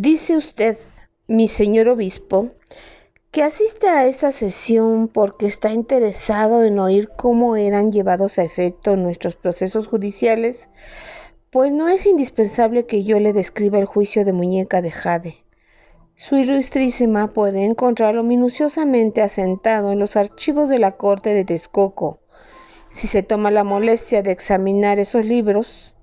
Dice usted, mi señor obispo, que asiste a esta sesión porque está interesado en oír cómo eran llevados a efecto nuestros procesos judiciales, pues no es indispensable que yo le describa el juicio de Muñeca de Jade. Su Ilustrísima puede encontrarlo minuciosamente asentado en los archivos de la Corte de Texcoco. Si se toma la molestia de examinar esos libros,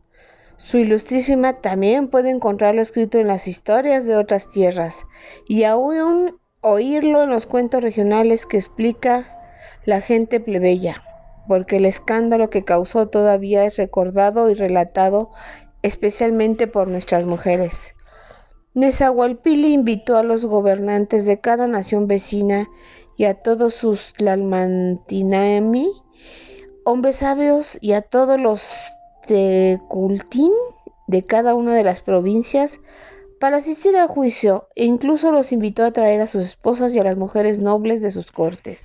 Su Ilustrísima también puede encontrarlo escrito en las historias de otras tierras y aún oírlo en los cuentos regionales que explica la gente plebeya, porque el escándalo que causó todavía es recordado y relatado especialmente por nuestras mujeres. Nezahualpilli invitó a los gobernantes de cada nación vecina y a todos sus tlalmantinami, hombres sabios, y a todos los tecultín de cada una de las provincias para asistir al juicio, e incluso los invitó a traer a sus esposas y a las mujeres nobles de sus cortes.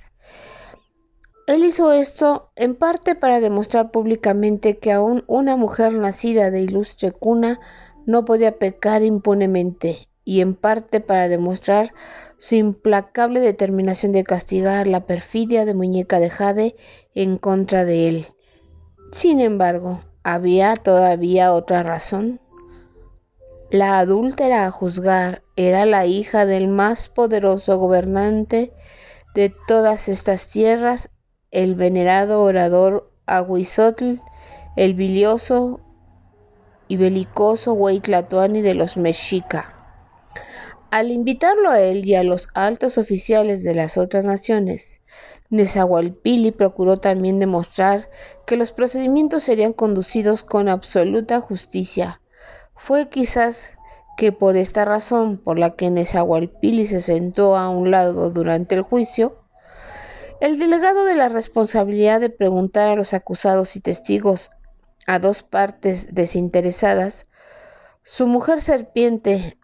Él hizo esto en parte para demostrar públicamente que aún una mujer nacida de ilustre cuna no podía pecar impunemente, y en parte para demostrar su implacable determinación de castigar la perfidia de Muñeca de Jade en contra de él. Sin embargo, había todavía otra razón. La adúltera a juzgar era la hija del más poderoso gobernante de todas estas tierras, el venerado orador Ahuizotl, el bilioso y belicoso Hueytlatoani de los Mexica. Al invitarlo a él y a los altos oficiales de las otras naciones, Nezahualpilli procuró también demostrar que los procedimientos serían conducidos con absoluta justicia. Fue quizás que por esta razón por la que Nezahualpilli se sentó a un lado durante el juicio. El delegado de la responsabilidad de preguntar a los acusados y testigos, a dos partes desinteresadas, su mujer serpiente,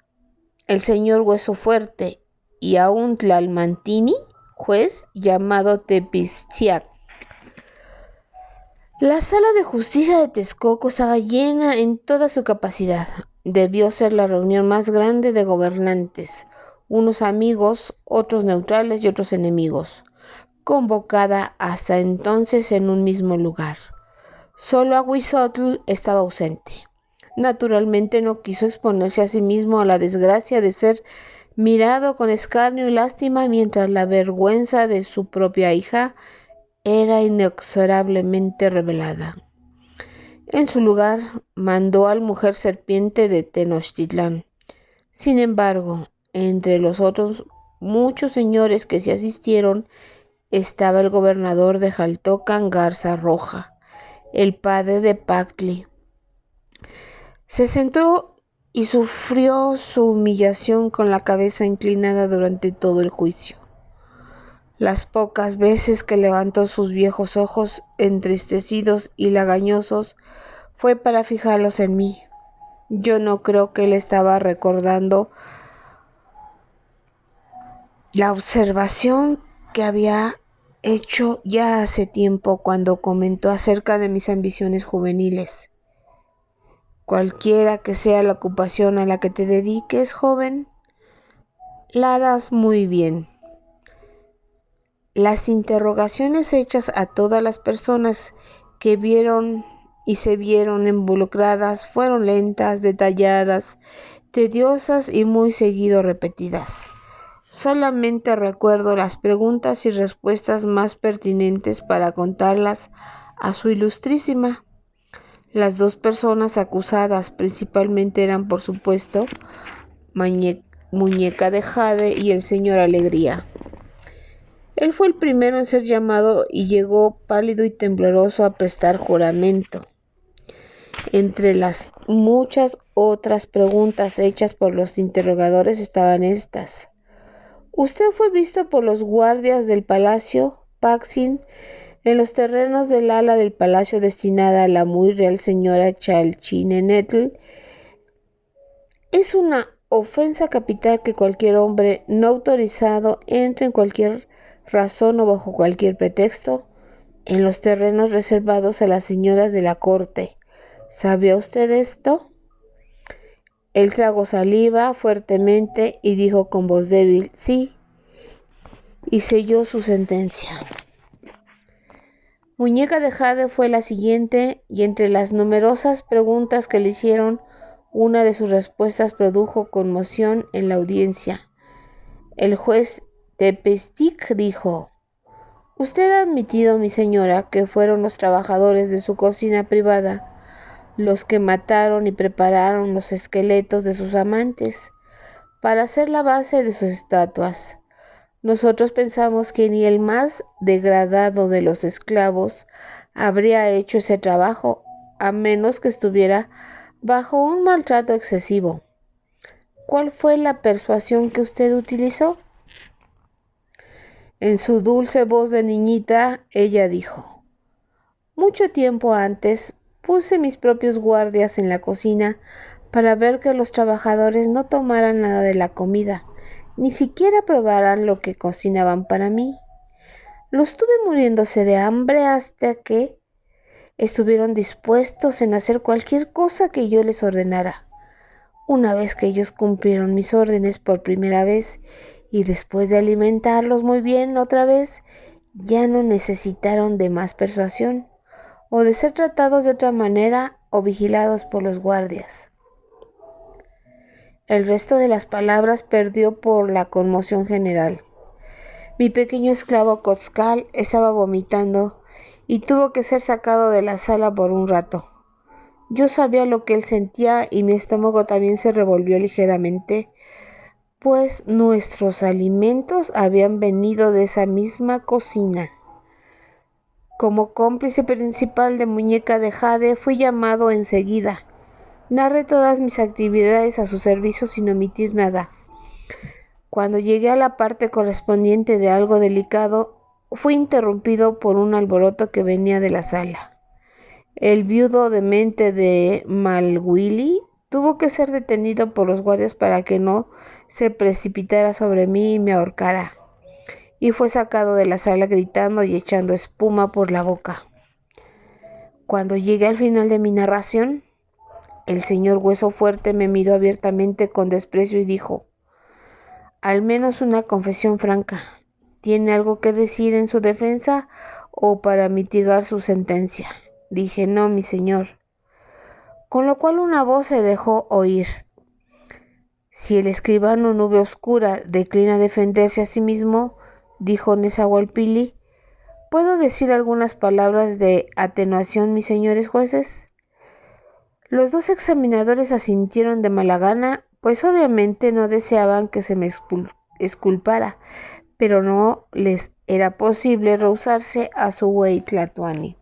el señor Hueso Fuerte, y a un tlalmantini, juez llamado Tepistiac. La sala de justicia de Texcoco estaba llena en toda su capacidad. Debió ser la reunión más grande de gobernantes, unos amigos, otros neutrales y otros enemigos, convocada hasta entonces en un mismo lugar. Solo Ahuizotl estaba ausente. Naturalmente no quiso exponerse a sí mismo a la desgracia de ser mirado con escarnio y lástima, mientras la vergüenza de su propia hija era inexorablemente revelada. En su lugar, mandó al mujer serpiente de Tenochtitlán. Sin embargo, entre los otros muchos señores que se asistieron, estaba el gobernador de Jaltocan Garza Roja, el padre de Pactli. Se sentó y sufrió su humillación con la cabeza inclinada durante todo el juicio. Las pocas veces que levantó sus viejos ojos entristecidos y lagañosos fue para fijarlos en mí. Yo no creo que él estaba recordando la observación que había hecho ya hace tiempo cuando comentó acerca de mis ambiciones juveniles. Cualquiera que sea la ocupación a la que te dediques, joven, la harás muy bien. Las interrogaciones hechas a todas las personas que vieron y se vieron involucradas fueron lentas, detalladas, tediosas y muy seguido repetidas. Solamente recuerdo las preguntas y respuestas más pertinentes para contarlas a su Ilustrísima. Las dos personas acusadas principalmente eran, por supuesto, Muñeca de Jade y el señor Alegría. Él fue el primero en ser llamado y llegó pálido y tembloroso a prestar juramento. Entre las muchas otras preguntas hechas por los interrogadores estaban estas. ¿Usted fue visto por los guardias del palacio Paxin en los terrenos del ala del palacio destinada a la muy real señora Chalchinenetl? Es una ofensa capital que cualquier hombre no autorizado entre en cualquier razón o bajo cualquier pretexto en los terrenos reservados a las señoras de la corte. ¿Sabía usted esto? Él tragó saliva fuertemente y dijo con voz débil, sí, y selló su sentencia. Muñeca de Jade fue la siguiente, y entre las numerosas preguntas que le hicieron, una de sus respuestas produjo conmoción en la audiencia. El juez Tepestik dijo, «Usted ha admitido, mi señora, que fueron los trabajadores de su cocina privada los que mataron y prepararon los esqueletos de sus amantes para hacer la base de sus estatuas. Nosotros pensamos que ni el más degradado de los esclavos habría hecho ese trabajo, a menos que estuviera bajo un maltrato excesivo. ¿Cuál fue la persuasión que usted utilizó?» En su dulce voz de niñita, ella dijo, «Mucho tiempo antes puse mis propios guardias en la cocina para ver que los trabajadores no tomaran nada de la comida, ni siquiera probaran lo que cocinaban para mí. Los tuve muriéndose de hambre hasta que estuvieron dispuestos en hacer cualquier cosa que yo les ordenara. Una vez que ellos cumplieron mis órdenes por primera vez y después de alimentarlos muy bien otra vez, ya no necesitaron de más persuasión o de ser tratados de otra manera o vigilados por los guardias». El resto de las palabras perdió por la conmoción general. Mi pequeño esclavo Koskal estaba vomitando y tuvo que ser sacado de la sala por un rato. Yo sabía lo que él sentía y mi estómago también se revolvió ligeramente, pues nuestros alimentos habían venido de esa misma cocina. Como cómplice principal de Muñeca de Jade, fui llamado enseguida. Narré todas mis actividades a su servicio sin omitir nada. Cuando llegué a la parte correspondiente de algo delicado, fui interrumpido por un alboroto que venía de la sala. El viudo demente de Malwili tuvo que ser detenido por los guardias para que no se precipitara sobre mí y me ahorcara, y fue sacado de la sala gritando y echando espuma por la boca. Cuando llegué al final de mi narración, el señor Hueso Fuerte me miró abiertamente con desprecio y dijo, «Al menos una confesión franca. ¿Tiene algo que decir en su defensa o para mitigar su sentencia?» Dije, «No, mi señor». Con lo cual una voz se dejó oír. «Si el escribano Nube Oscura declina defenderse a sí mismo», dijo Nezahualpilli, «¿puedo decir algunas palabras de atenuación, mis señores jueces?» Los dos examinadores asintieron de mala gana, pues obviamente no deseaban que se me exculpara, pero no les era posible rehusarse a su güey Tlatoani.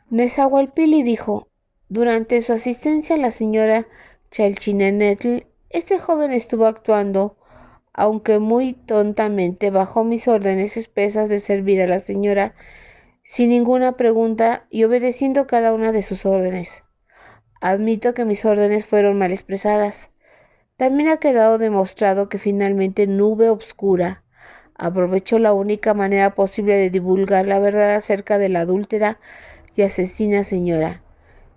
Nezahualpilli dijo, «Durante su asistencia a la señora Chalchinenetl, este joven estuvo actuando, aunque muy tontamente, bajo mis órdenes expresas de servir a la señora sin ninguna pregunta y obedeciendo cada una de sus órdenes. Admito que mis órdenes fueron mal expresadas. También ha quedado demostrado que finalmente Nube Obscura aprovechó la única manera posible de divulgar la verdad acerca de la adúltera y asesina señora.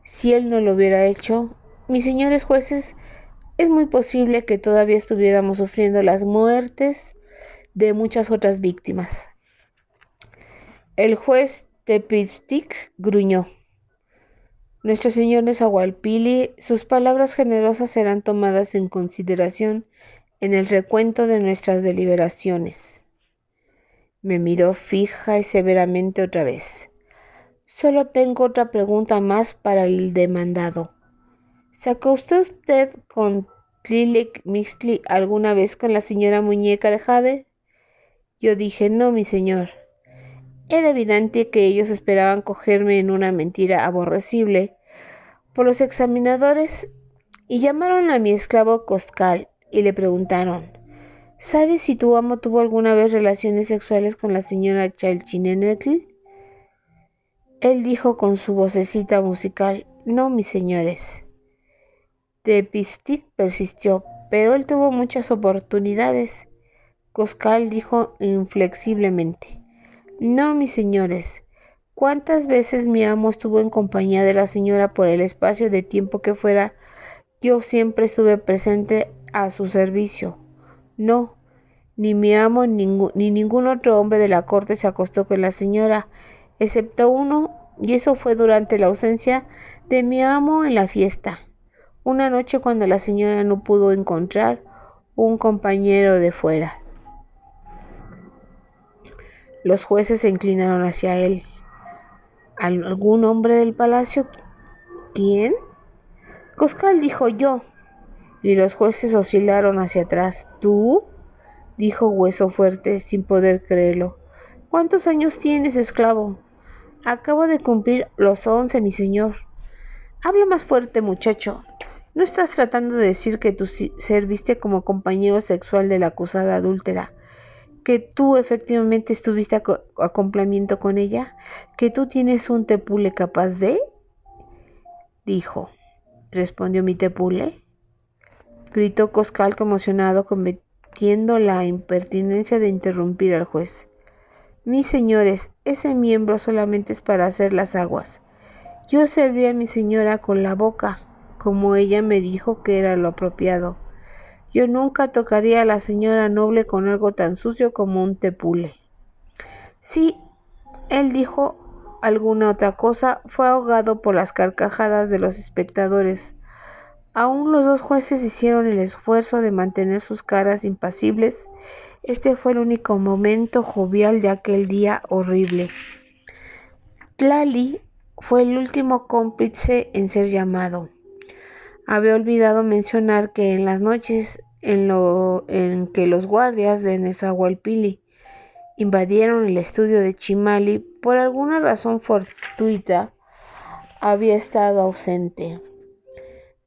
Si él no lo hubiera hecho, mis señores jueces, es muy posible que todavía estuviéramos sufriendo las muertes de muchas otras víctimas». El juez Tepestik gruñó. «Nuestro señor Nezahualpilli, sus palabras generosas serán tomadas en consideración en el recuento de nuestras deliberaciones». Me miró fija y severamente otra vez. «Solo tengo otra pregunta más para el demandado. ¿Se acostó usted con Tlilec Mixtli alguna vez con la señora Muñeca de Jade?» Yo dije, «No, mi señor». Era evidente que ellos esperaban cogerme en una mentira aborrecible por los examinadores y llamaron a mi esclavo Koskal y le preguntaron, «¿Sabes si tu amo tuvo alguna vez relaciones sexuales con la señora Chalchinenetl?» Él dijo con su vocecita musical, «No, mis señores». Tepestik persistió, «pero él tuvo muchas oportunidades». Koskal dijo inflexiblemente, «No, mis señores. ¿Cuántas veces mi amo estuvo en compañía de la señora por el espacio de tiempo que fuera Yo siempre estuve presente a su servicio. No, ni mi amo ni ningún otro hombre de la corte se acostó con la señora, excepto uno, y eso fue durante la ausencia de mi amo en la fiesta. Una noche cuando la señora no pudo encontrar un compañero de fuera. Los jueces se inclinaron hacia él. ¿Algún hombre del palacio? ¿Quién? Coscal, dijo yo. Y los jueces oscilaron hacia atrás. ¿Tú? Dijo Hueso Fuerte, sin poder creerlo. ¿Cuántos años tienes, esclavo? Acabo de cumplir los 11, mi señor. Habla más fuerte, muchacho. ¿No estás tratando de decir que tú serviste como compañero sexual de la acusada adúltera? ¿Que tú efectivamente estuviste a acompañamiento con ella? ¿Que tú tienes un tepule capaz de? Dijo. ¿Respondió mi tepule? Gritó Coscal conmocionado, cometiendo la impertinencia de interrumpir al juez. Mis señores, ese miembro solamente es para hacer las aguas. Yo serví a mi señora con la boca, como ella me dijo que era lo apropiado. Yo nunca tocaría a la señora noble con algo tan sucio como un tepule. Si él dijo alguna otra cosa, fue ahogado por las carcajadas de los espectadores. Aún los dos jueces hicieron el esfuerzo de mantener sus caras impasibles. Este fue el único momento jovial de aquel día horrible. Tlali fue el último cómplice en ser llamado. Había olvidado mencionar que en las noches en que los guardias de Nezahualpilli invadieron el estudio de Chimali, por alguna razón fortuita, había estado ausente.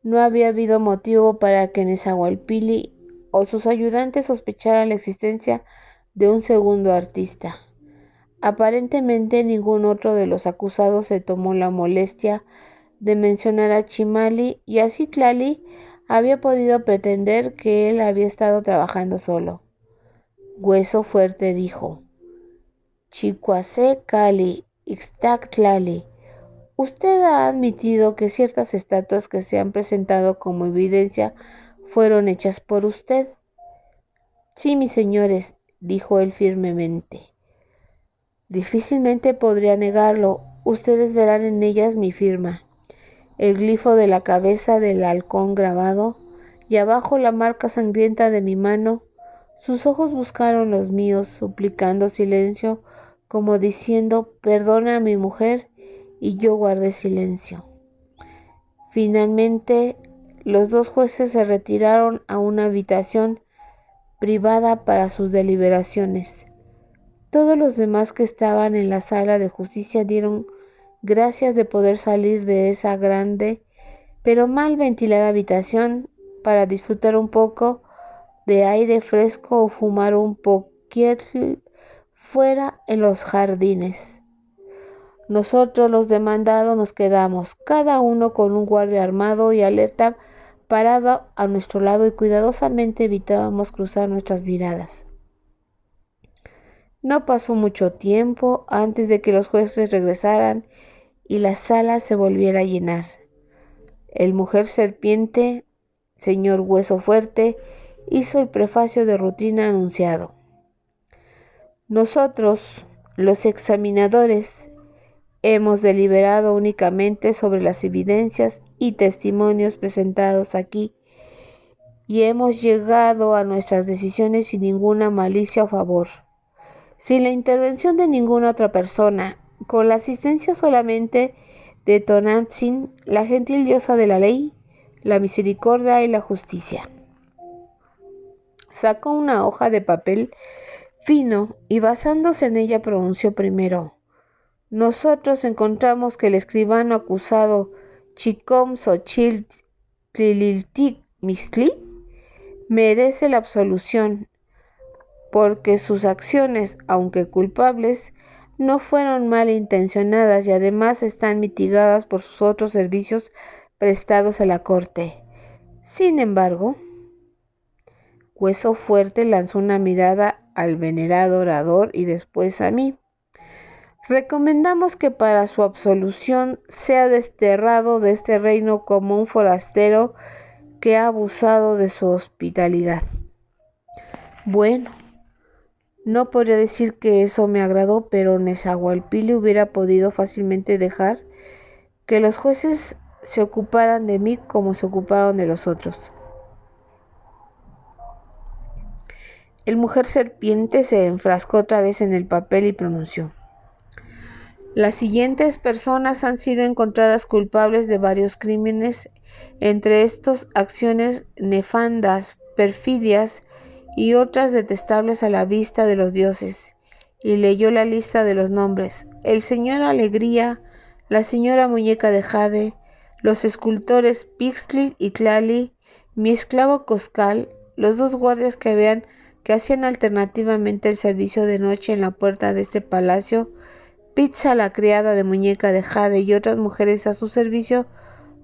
No había habido motivo para que Nezahualpilli o sus ayudantes sospecharan la existencia de un segundo artista. Aparentemente ningún otro de los acusados se tomó la molestia de mencionar a Chimali, y así Tlali había podido pretender que él había estado trabajando solo. Hueso Fuerte dijo: Chicuase Cali, Ixtac Tlali, usted ha admitido que ciertas estatuas que se han presentado como evidencia fueron hechas por usted. Sí, mis señores, dijo él firmemente. Difícilmente podría negarlo. Ustedes verán en ellas mi firma, el glifo de la cabeza del halcón grabado, y abajo la marca sangrienta de mi mano. Sus ojos buscaron los míos, suplicando silencio, como diciendo: perdona a mi mujer, y yo guardé silencio. Finalmente, los dos jueces se retiraron a una habitación privada para sus deliberaciones. Todos los demás que estaban en la sala de justicia dieron gracias de poder salir de esa grande pero mal ventilada habitación para disfrutar un poco de aire fresco o fumar un poquietl fuera en los jardines. Nosotros los demandados nos quedamos, cada uno con un guardia armado y alerta parado a nuestro lado, y cuidadosamente evitábamos cruzar nuestras miradas. No pasó mucho tiempo antes de que los jueces regresaran y la sala se volviera a llenar. El mujer serpiente, señor Hueso Fuerte, hizo el prefacio de rutina anunciado. Nosotros, los examinadores, hemos deliberado únicamente sobre las evidencias y testimonios presentados aquí, y hemos llegado a nuestras decisiones sin ninguna malicia o favor, sin la intervención de ninguna otra persona, con la asistencia solamente de Tonantzin, la gentil diosa de la ley, la misericordia y la justicia. Sacó una hoja de papel fino y basándose en ella pronunció primero: nosotros encontramos que el escribano acusado Chicom Xochitl Tlililtic Mixtli merece la absolución, porque sus acciones, aunque culpables, no fueron malintencionadas y además están mitigadas por sus otros servicios prestados a la corte. Sin embargo, Hueso Fuerte lanzó una mirada al venerado orador y después a mí. Recomendamos que para su absolución sea desterrado de este reino como un forastero que ha abusado de su hospitalidad. Bueno, no podría decir que eso me agradó, pero Nezahualpilli hubiera podido fácilmente dejar que los jueces se ocuparan de mí como se ocuparon de los otros. El mujer serpiente se enfrascó otra vez en el papel y pronunció: las siguientes personas han sido encontradas culpables de varios crímenes, entre estos acciones nefandas, perfidias y otras detestables a la vista de los dioses. Y leyó la lista de los nombres: el señor Alegría, la señora Muñeca de Jade, los escultores Pixtli y Tlali, mi esclavo Coscal, los 2 guardias que hacían alternativamente el servicio de noche en la puerta de este palacio, Pizza, la criada de Muñeca de Jade y otras mujeres a su servicio,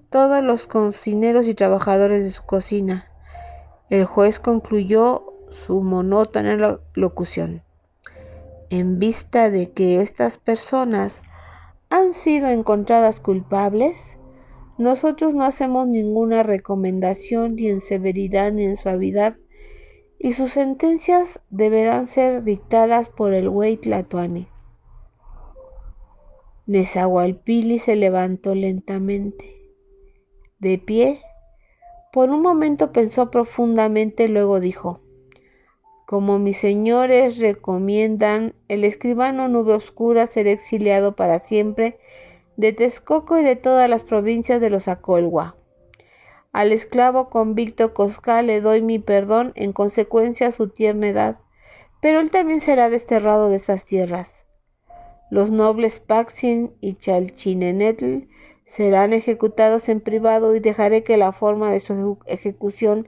todos los cocineros y trabajadores de su cocina. El juez concluyó su monótona locución: en vista de que estas personas han sido encontradas culpables, nosotros no hacemos ninguna recomendación ni en severidad ni en suavidad, y sus sentencias deberán ser dictadas por el Güey Tlatoani. Nezahualpilli se levantó lentamente. De pie, por un momento pensó profundamente, luego dijo: como mis señores recomiendan, el escribano Nube Oscura será exiliado para siempre de Texcoco y de todas las provincias de los Acolhua. Al esclavo convicto Coscal le doy mi perdón en consecuencia a su tierna edad, pero él también será desterrado de estas tierras. Los nobles Paxin y Chalchinenetl serán ejecutados en privado y dejaré que la forma de su ejecución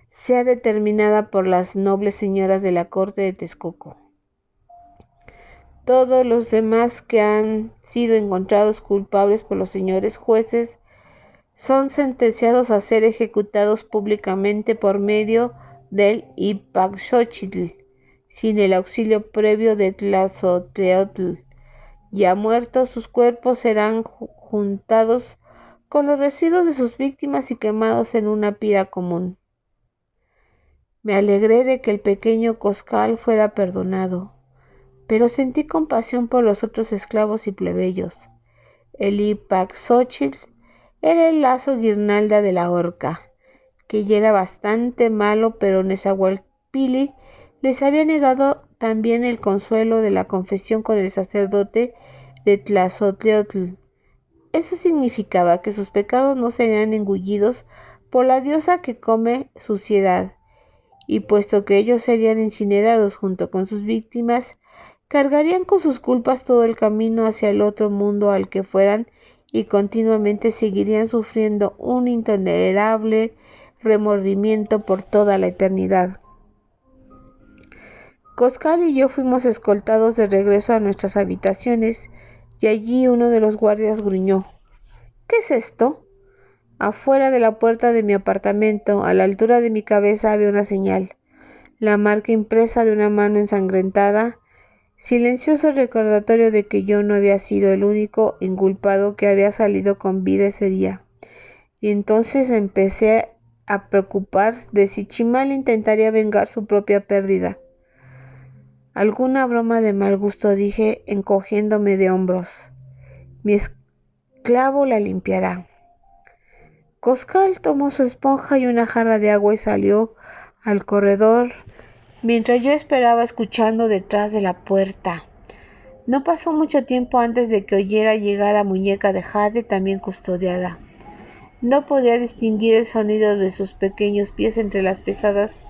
sea determinada por las nobles señoras de la corte de Texcoco. Todos los demás que han sido encontrados culpables por los señores jueces son sentenciados a ser ejecutados públicamente por medio del Ipacxochitl, sin el auxilio previo de Tlazotleotl. Ya muertos, sus cuerpos serán juntados con los residuos de sus víctimas y quemados en una pira común. Me alegré de que el pequeño Coscal fuera perdonado, pero sentí compasión por los otros esclavos y plebeyos. El Ipacxochitl era el lazo guirnalda de la horca, que ya era bastante malo, pero Nezahualpilli les había negado también el consuelo de la confesión con el sacerdote de Tlazotleotl. Eso significaba que sus pecados no serían engullidos por la diosa que come suciedad, y puesto que ellos serían incinerados junto con sus víctimas, cargarían con sus culpas todo el camino hacia el otro mundo al que fueran y continuamente seguirían sufriendo un intolerable remordimiento por toda la eternidad. Coscal y yo fuimos escoltados de regreso a nuestras habitaciones y allí uno de los guardias gruñó: ¿qué es esto? Afuera de la puerta de mi apartamento, a la altura de mi cabeza, había una señal, la marca impresa de una mano ensangrentada, silencioso recordatorio de que yo no había sido el único inculpado que había salido con vida ese día. Y entonces empecé a preocupar de si Chimal intentaría vengar su propia pérdida. Alguna broma de mal gusto, dije, encogiéndome de hombros. Mi esclavo la limpiará. Coscal tomó su esponja y una jarra de agua y salió al corredor, mientras yo esperaba escuchando detrás de la puerta. No pasó mucho tiempo antes de que oyera llegar a Muñeca de Jade, también custodiada. No podía distinguir el sonido de sus pequeños pies entre las pesadas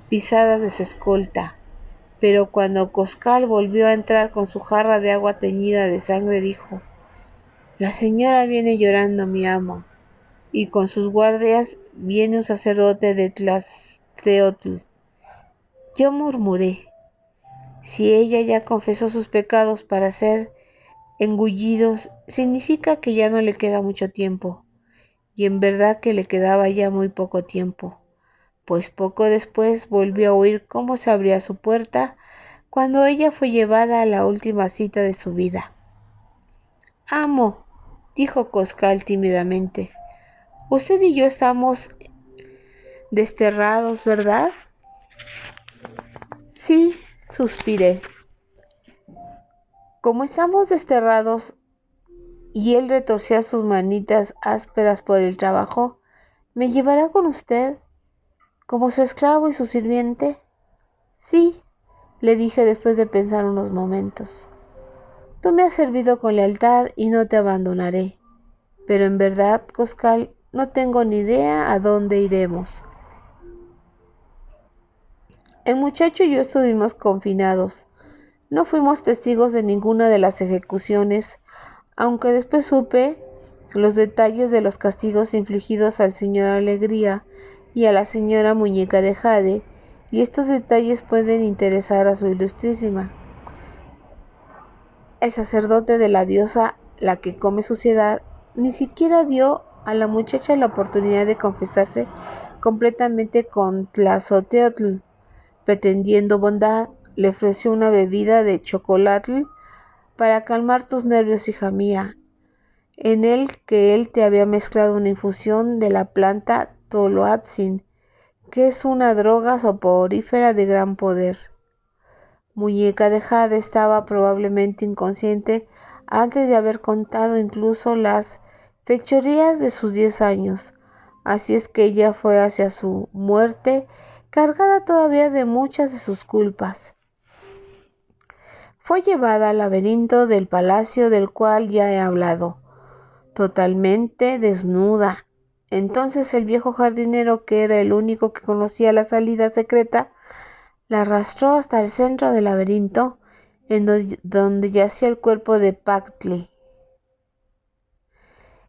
pisadas de su escolta, pero cuando Coscal volvió a entrar con su jarra de agua teñida de sangre, dijo: la señora viene llorando, mi amo, y con sus guardias viene un sacerdote de Tlazteotl. Yo murmuré: si ella ya confesó sus pecados para ser engullidos, significa que ya no le queda mucho tiempo. Y en verdad que le quedaba ya muy poco tiempo, pues poco después volvió a oír cómo se abría su puerta cuando ella fue llevada a la última cita de su vida. Amo, dijo Coscal tímidamente, usted y yo estamos Desterrados, ¿verdad? Sí, suspiré. Como estamos desterrados y él retorcía sus manitas ásperas por el trabajo, ¿me llevará con usted como su esclavo y su sirviente? Sí, le dije después de pensar unos momentos. Tú me has servido con lealtad y no te abandonaré. Pero en verdad, Coscal, no tengo ni idea a dónde iremos. El muchacho y yo estuvimos confinados. No fuimos testigos de ninguna de las ejecuciones, aunque después supe los detalles de los castigos infligidos al señor Alegría y a la señora Muñeca de Jade, y estos detalles pueden interesar a su ilustrísima. El sacerdote de la diosa, la que come suciedad, ni siquiera dio a la muchacha la oportunidad de confesarse completamente con Tlazolteotl. Pretendiendo bondad, le ofreció una bebida de chocolatl para calmar tus nervios, hija mía, en el que él te había mezclado una infusión de la planta Toloatzin, que es una droga soporífera de gran poder. Muñeca de Jade estaba probablemente inconsciente antes de haber contado incluso las fechorías de sus 10 años, así es que ella fue hacia su muerte cargada todavía de muchas de sus culpas. Fue llevada al laberinto del palacio del cual ya he hablado, totalmente desnuda. Entonces el viejo jardinero, que era el único que conocía la salida secreta, la arrastró hasta el centro del laberinto, en donde yacía el cuerpo de Pactli.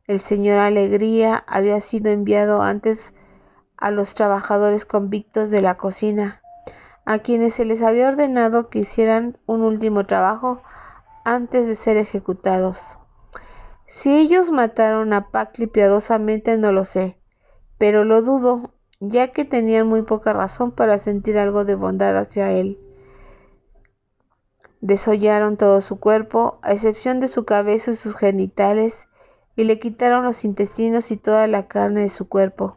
El señor Alegría había sido enviado antes a los trabajadores convictos de la cocina, a quienes se les había ordenado que hicieran un último trabajo antes de ser ejecutados. Si ellos mataron a Pactli piadosamente no lo sé, pero lo dudo, ya que tenían muy poca razón para sentir algo de bondad hacia él. Desollaron todo su cuerpo, a excepción de su cabeza y sus genitales, y le quitaron los intestinos y toda la carne de su cuerpo.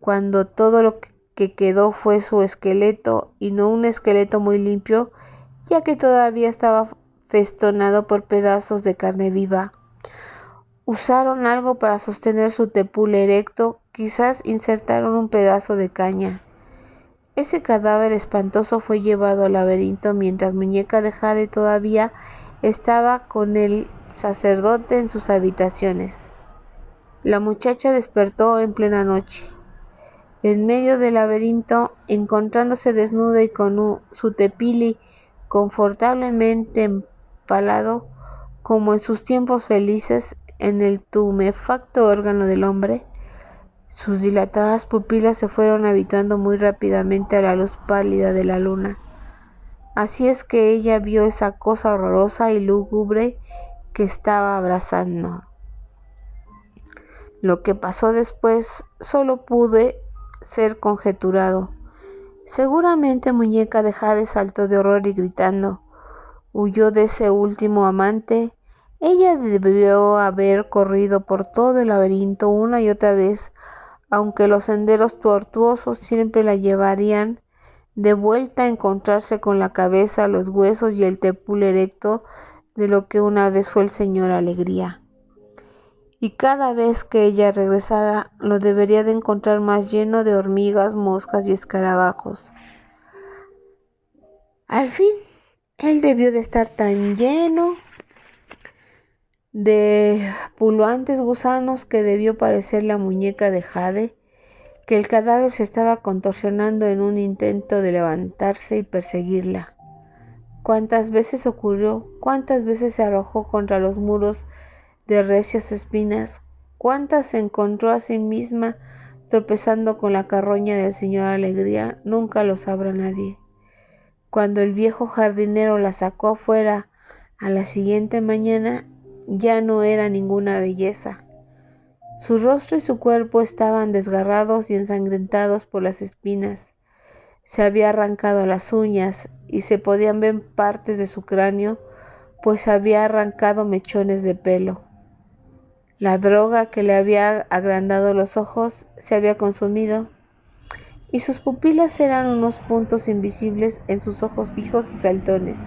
Cuando todo lo que quedó fue su esqueleto, y no un esqueleto muy limpio, ya que todavía estaba festonado por pedazos de carne viva. Usaron algo para sostener su tepule erecto, quizás insertaron un pedazo de caña. Ese cadáver espantoso fue llevado al laberinto mientras Muñeca de Jade todavía estaba con el sacerdote en sus habitaciones. La muchacha despertó en plena noche, en medio del laberinto, encontrándose desnuda y con su tepili confortablemente empalado, como en sus tiempos felices, en el tumefacto órgano del hombre. Sus dilatadas pupilas se fueron habituando muy rápidamente a la luz pálida de la luna. Así es que ella vio esa cosa horrorosa y lúgubre que estaba abrazando. Lo que pasó después solo pude ser conjeturado. Seguramente Muñeca de Jade saltó de horror y gritando, huyó de ese último amante. Ella debió haber corrido por todo el laberinto una y otra vez, aunque los senderos tortuosos siempre la llevarían de vuelta a encontrarse con la cabeza, los huesos y el tepul erecto de lo que una vez fue el señor Alegría. Y cada vez que ella regresara, lo debería de encontrar más lleno de hormigas, moscas y escarabajos. Al fin, él debió de estar tan lleno de pululantes gusanos que debió parecer la muñeca de Jade, que el cadáver se estaba contorsionando en un intento de levantarse y perseguirla. ¿Cuántas veces ocurrió? ¿Cuántas veces se arrojó contra los muros de recias espinas? ¿Cuántas se encontró a sí misma tropezando con la carroña del señor Alegría? Nunca lo sabrá nadie. Cuando el viejo jardinero la sacó afuera a la siguiente mañana, ya no era ninguna belleza. Su rostro y su cuerpo estaban desgarrados y ensangrentados por las espinas. Se había arrancado las uñas y se podían ver partes de su cráneo, pues había arrancado mechones de pelo. La droga que le había agrandado los ojos se había consumido. y sus pupilas eran unos puntos invisibles en sus ojos fijos y saltones.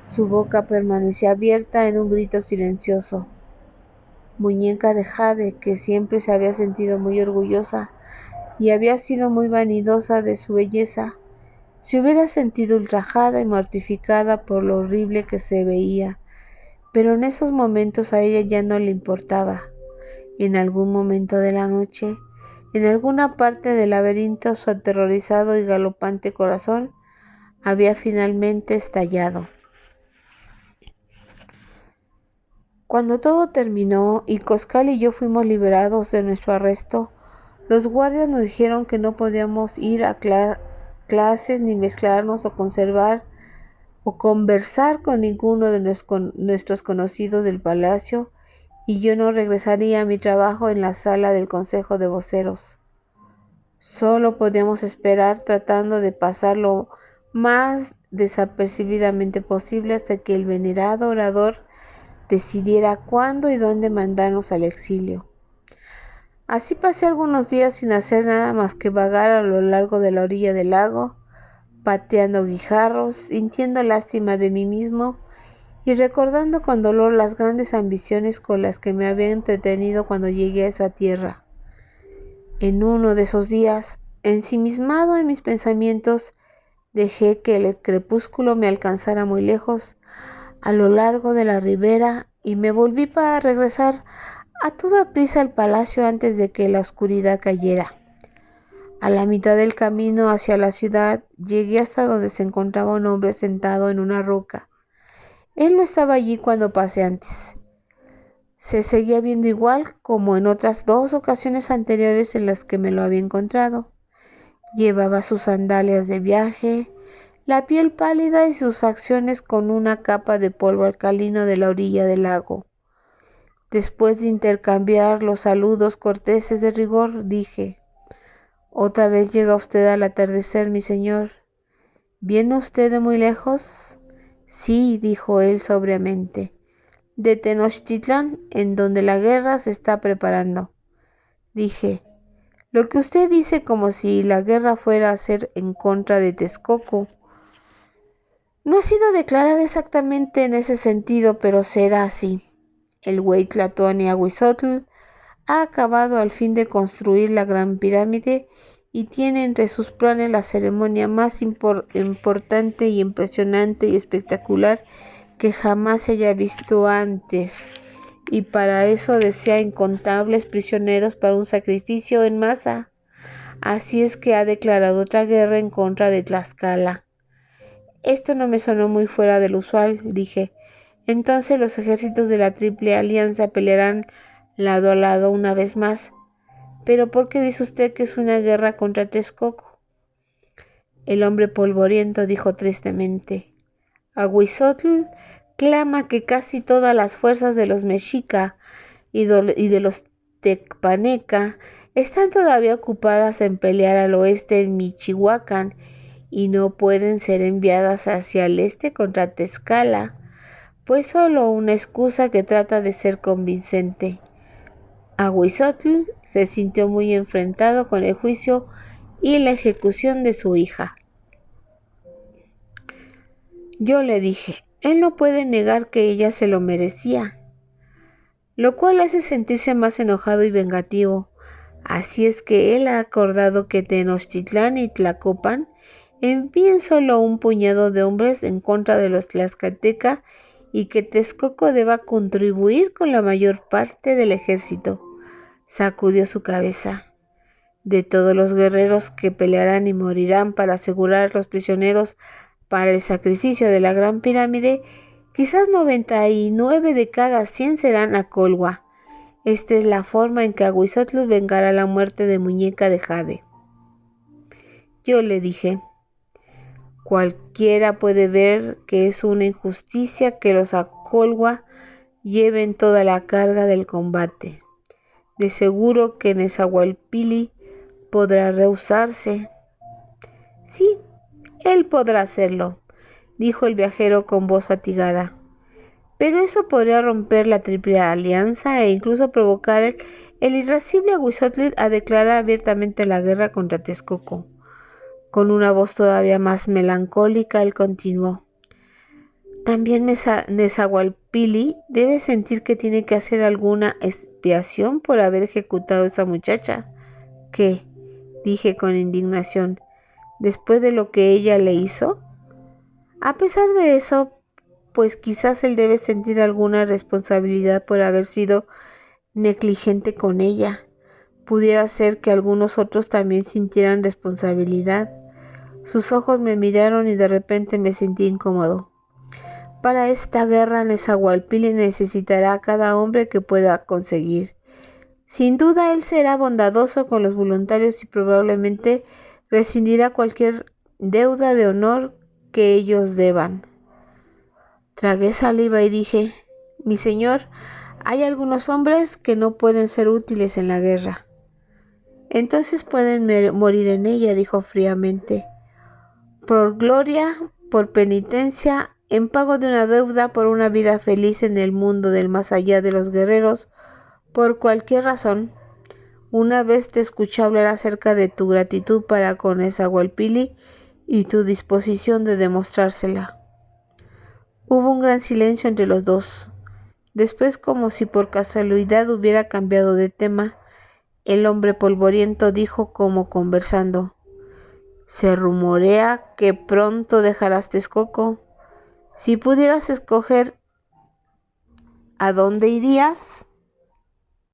Su boca permanecía abierta en un grito silencioso. Muñeca de jade, que siempre se había sentido muy orgullosa y había sido muy vanidosa de su belleza, se hubiera sentido ultrajada y mortificada por lo horrible que se veía, pero en esos momentos a ella ya no le importaba. En algún momento de la noche, en alguna parte del laberinto, su aterrorizado y galopante corazón había finalmente estallado. Cuando todo terminó y Coscal y yo fuimos liberados de nuestro arresto, los guardias nos dijeron que no podíamos ir a clases ni mezclarnos o conversar con ninguno de nuestros conocidos del palacio, y yo no regresaría a mi trabajo en la sala del Consejo de Voceros. Solo podíamos esperar, tratando de pasar lo más desapercibidamente posible hasta que el venerado orador decidiera cuándo y dónde mandarnos al exilio. Así pasé algunos días sin hacer nada más que vagar a lo largo de la orilla del lago, pateando guijarros, sintiendo lástima de mí mismo y recordando con dolor las grandes ambiciones con las que me había entretenido cuando llegué a esa tierra. En uno de esos días, ensimismado en mis pensamientos, dejé que el crepúsculo me alcanzara muy lejos, a lo largo de la ribera, y me volví para regresar a toda prisa al palacio antes de que la oscuridad cayera. A la mitad del camino hacia la ciudad, llegué hasta donde se encontraba un hombre sentado en una roca. Él no estaba allí cuando pasé antes. Se seguía viendo igual como en otras 2 ocasiones anteriores en las que me lo había encontrado. Llevaba sus sandalias de viaje, la piel pálida y sus facciones con una capa de polvo alcalino de la orilla del lago. Después de intercambiar los saludos corteses de rigor, dije: «¿Otra vez llega usted al atardecer, mi señor? ¿Viene usted de muy lejos?» «Sí», dijo él sobriamente, «de Tenochtitlán, en donde la guerra se está preparando». Dije: «Lo que usted dice como si la guerra fuera a ser en contra de Texcoco no ha sido declarada exactamente en ese sentido, pero será así. El Huey Tlatoani-Huizotl ha acabado al fin de construir la Gran Pirámide y tiene entre sus planes la ceremonia más importante y impresionante y espectacular que jamás se haya visto antes, y para eso desea incontables prisioneros para un sacrificio en masa. Así es que ha declarado otra guerra en contra de Tlaxcala». Esto no me sonó muy fuera del usual. Dije: «Entonces los ejércitos de la Triple Alianza pelearán lado a lado una vez más. ¿Pero por qué dice usted que es una guerra contra Texcoco?». El hombre polvoriento dijo tristemente: «Ahuizotl clama que casi todas las fuerzas de los mexica y de los tecpaneca están todavía ocupadas en pelear al oeste en Michihuacán y no pueden ser enviadas hacia el este contra Tlaxcala, pues solo una excusa que trata de ser convincente». Ahuizotl se sintió muy enfrentado con el juicio y la ejecución de su hija. Yo le dije: «Él no puede negar que ella se lo merecía», lo cual hace sentirse más enojado y vengativo. Así es que él ha acordado que Tenochtitlán y Tlacopan envíen solo un puñado de hombres en contra de los tlaxcalteca y que Texcoco deba contribuir con la mayor parte del ejército. Sacudió su cabeza. «De todos los guerreros que pelearán y morirán para asegurar los prisioneros para el sacrificio de la Gran Pirámide, quizás 99 de cada 100 serán Acolhua. Esta es la forma en que Ahuizotl vengará la muerte de Muñeca de Jade». Yo le dije: «Cualquiera puede ver que es una injusticia que los Acolhua lleven toda la carga del combate. De seguro que Nezahualpilli podrá rehusarse». «Sí, él podrá hacerlo», dijo el viajero con voz fatigada, «pero eso podría romper la Triple Alianza e incluso provocar El irascible Aguizotl a declarar abiertamente la guerra contra Texcoco. Con una voz todavía más melancólica, él continuó. También Nezahualpili debe sentir que tiene que hacer alguna expiación por haber ejecutado a esa muchacha. ¿Qué? Dije con indignación. ¿Después de lo que ella le hizo? A pesar de eso, pues quizás él debe sentir alguna responsabilidad por haber sido negligente con ella. Pudiera ser que algunos otros también sintieran responsabilidad. Sus ojos me miraron y de repente me sentí incómodo. Para esta guerra Nezahualpili necesitará a cada hombre que pueda conseguir. Sin duda él será bondadoso con los voluntarios y probablemente rescindirá cualquier deuda de honor que ellos deban. Tragué saliva y dije, mi señor, hay algunos hombres que no pueden ser útiles en la guerra. Entonces pueden morir en ella, dijo fríamente. Por gloria, por penitencia, en pago de una deuda por una vida feliz en el mundo del más allá de los guerreros, por cualquier razón. Una vez te escuché hablar acerca de tu gratitud para con Nezahualpili y tu disposición de demostrársela. Hubo un gran silencio entre los dos. Después, como si por casualidad hubiera cambiado de tema, el hombre polvoriento dijo como conversando. Se rumorea que pronto dejarás Texcoco. Si pudieras escoger, ¿a dónde irías?